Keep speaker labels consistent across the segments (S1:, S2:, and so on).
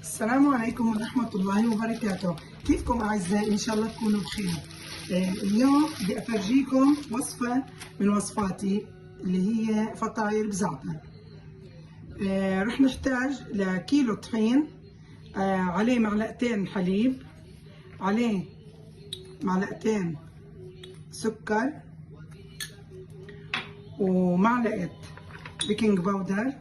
S1: السلام عليكم ورحمة الله وبركاته. كيفكم أعزائي؟ إن شاء الله تكونوا بخير. اليوم بدي أفرجيكم وصفة من وصفاتي اللي هي فطاير بزعتر. رح نحتاج لكيلو طحين، عليه معلقتين حليب، عليه معلقتين سكر، ومعلقة بيكنج باودر،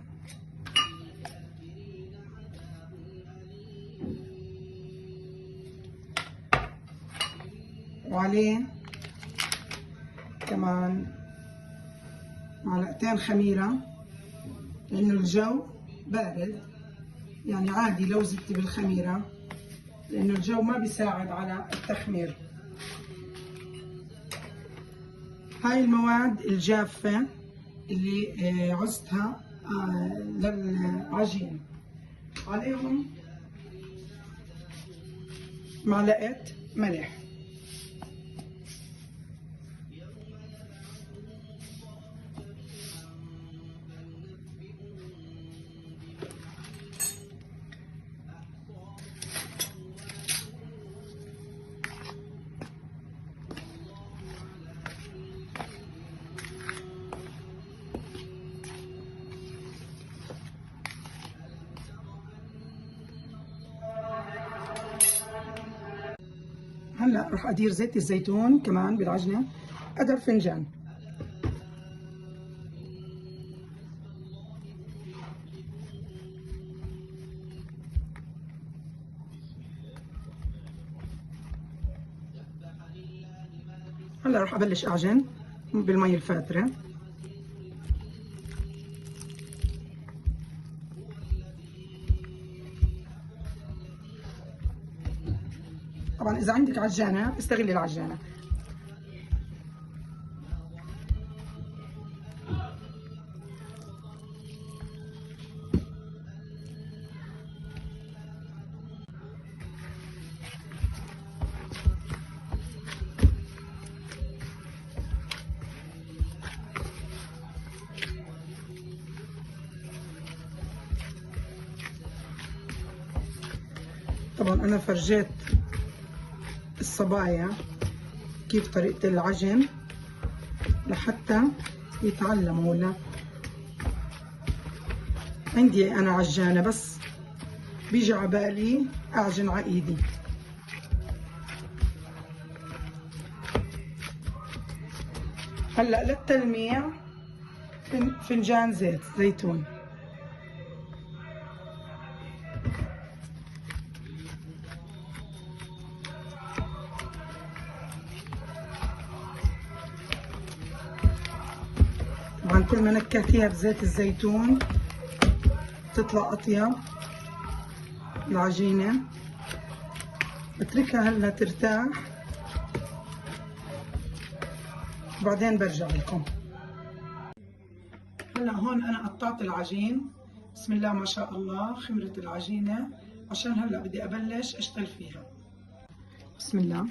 S1: وعليه كمان معلقتين خميرة، لأنه الجو بارد، يعني عادي لو زدتي بالخميرة لأنه الجو ما بيساعد على التخمير. هاي المواد الجافة اللي عزتها للعجين. عليهم معلقة ملح، هلا رح ادير زيت الزيتون كمان بالعجنه قدر فنجان. هلا رح ابلش اعجن بالمي الفاتره. طبعا اذا عندك عجانه استغلي العجانه. طبعا انا فرجيت الصبايا كيف طريقة العجن لحتى يتعلموا. ولا عندي انا عجانة بس بيجي عبالي اعجن على ايدي. هلا للتلميع فنجان زيت زيتون. طبعا كل ما نكهتيها بزيت الزيتون تطلع اطيب العجينة. بتركها هلا ترتاح وبعدين برجع لكم. هلا هون انا قطعت العجين، بسم الله ما شاء الله خمرت العجينة، عشان هلا بدي ابلش اشتغل فيها. بسم الله.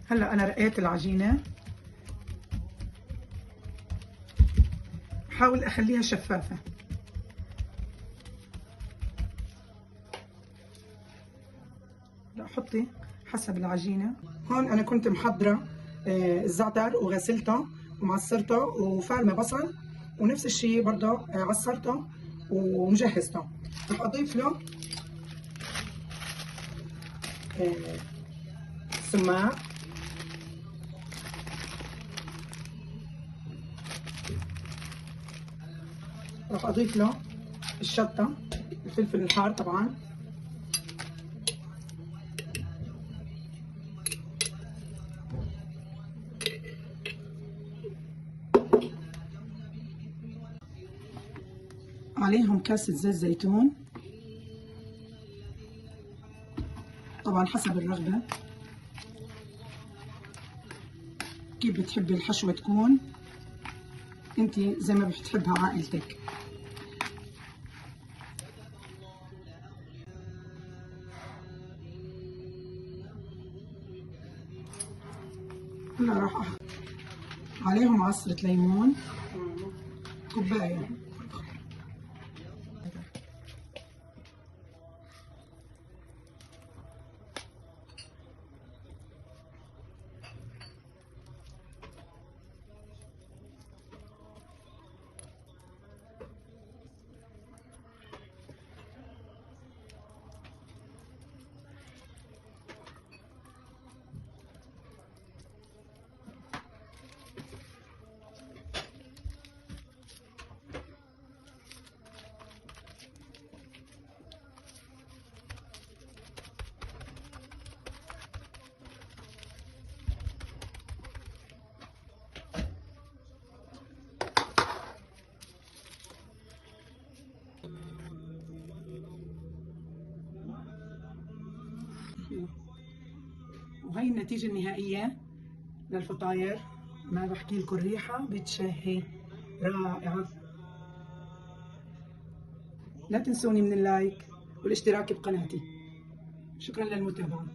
S1: هلا انا رقيت العجينه، بحاول اخليها شفافه. لا حطي حسب العجينه. هون انا كنت محضره الزعتر وغسلته ومعصرته وفارمه بصل، ونفس الشيء برضه عصرته ومجهزته. رح اضيف له سماق، راح اضيف له الشطه، الفلفل الحار طبعا، عليهم كاسه زيت زيتون، طبعا حسب الرغبه كيف بتحبي الحشوه تكون انت، زي ما بتحبها عائلتك. هلا راح عليهم عصرة ليمون كوباية. وهي النتيجة النهائية للفطاير. ما بحكي لكم الريحة بتشهي، رائعة. لا تنسوني من اللايك والاشتراك بقناتي. شكرا للمتابعة.